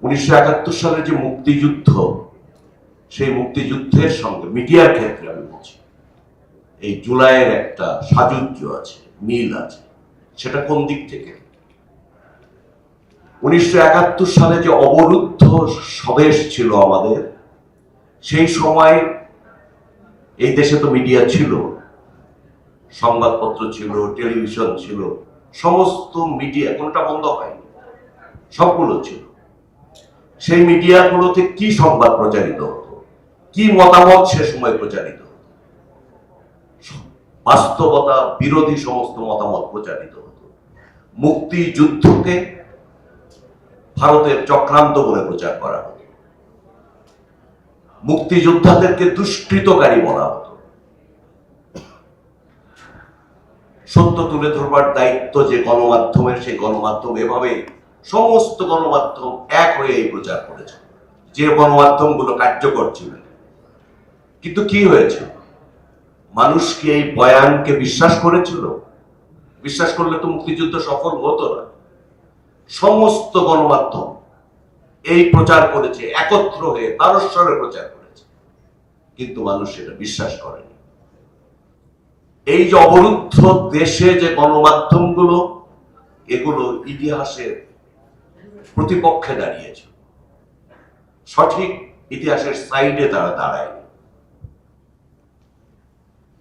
1971 সালে যে মুক্তিযুদ্ধ, সেই মুক্তিযুদ্ধের সঙ্গে মিডিয়ার ক্ষেত্রে আমি বলছি এই জুলাইয়ের একটা সাযুজ্য আছে, মিল আছে। সেটা কোন দিক থেকে? 1971 সালে যে অবরুদ্ধ স্বদেশ ছিল আমাদের, সেই সময় এই দেশে তো মিডিয়া ছিল, সংবাদপত্র ছিল, টেলিভিশন ছিল, সমস্ত মিডিয়া, কোনটা বন্ধ হয়নি, সবগুলো ছিল। সেই মিডিয়াগুলোতে কি সংবাদ প্রচারিত হতো, কি মতামত সে সময় প্রচারিত হতো? বাস্তবতা বিরোধী সমস্ত মতামত প্রচারিত হতো। মুক্তিযুদ্ধকে ভারতের চক্রান্ত বলে প্রচার করা হতো, মুক্তিযোদ্ধাদেরকে দুষ্কৃতকারী বলা হতো। সত্য তুলে ধরবার দায়িত্ব যে গণমাধ্যমের, সেই গণমাধ্যম এভাবে সমস্ত গণমাধ্যম এক হয়ে এই প্রচার করেছে, যে গণমাধ্যমগুলো কার্যকর ছিল। কিন্তু কি হয়েছে? মানুষ কি এই বয়ানকে বিশ্বাস করেছিল? বিশ্বাস করলে তো মুক্তিযুদ্ধ সফল হতো না। সমস্ত গণমাধ্যম এই প্রচার করেছে, একত্র হয়ে তারস্বরে প্রচার করেছে, কিন্তু মানুষ সেটা বিশ্বাস করেনি। এই যে অবরুদ্ধ দেশে যে গণমাধ্যমগুলো, এগুলো ইতিহাসের প্রতিপক্ষে দাঁড়িয়েছে, সঠিক ইতিহাসের সাইডে তারা দাঁড়ায়নি।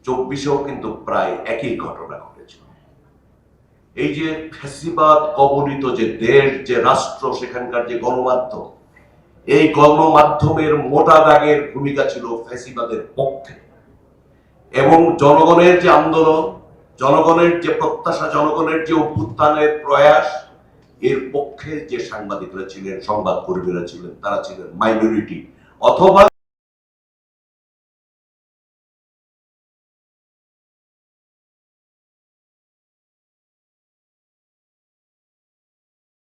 24-এও কিন্তু প্রায় একই ঘটনা ঘটেছিল। এই যে ফ্যাসিবাদ কবলিত যে দেশ, যে রাষ্ট্র, সেখানকার যে গণমাধ্যম, এই গণমাধ্যমের মোটা দাগের ভূমিকা ছিল ফ্যাসিবাদের পক্ষে। এবং জনগণের যে আন্দোলন, জনগণের যে প্রত্যাশা, জনগণের যে অভ্যুত্থানের প্রয়াস, এর পক্ষে যে সাংবাদিকরা ছিলেন, সংবাদকর্মীরা ছিলেন, তারা ছিলেন মাইনরিটি, অথবা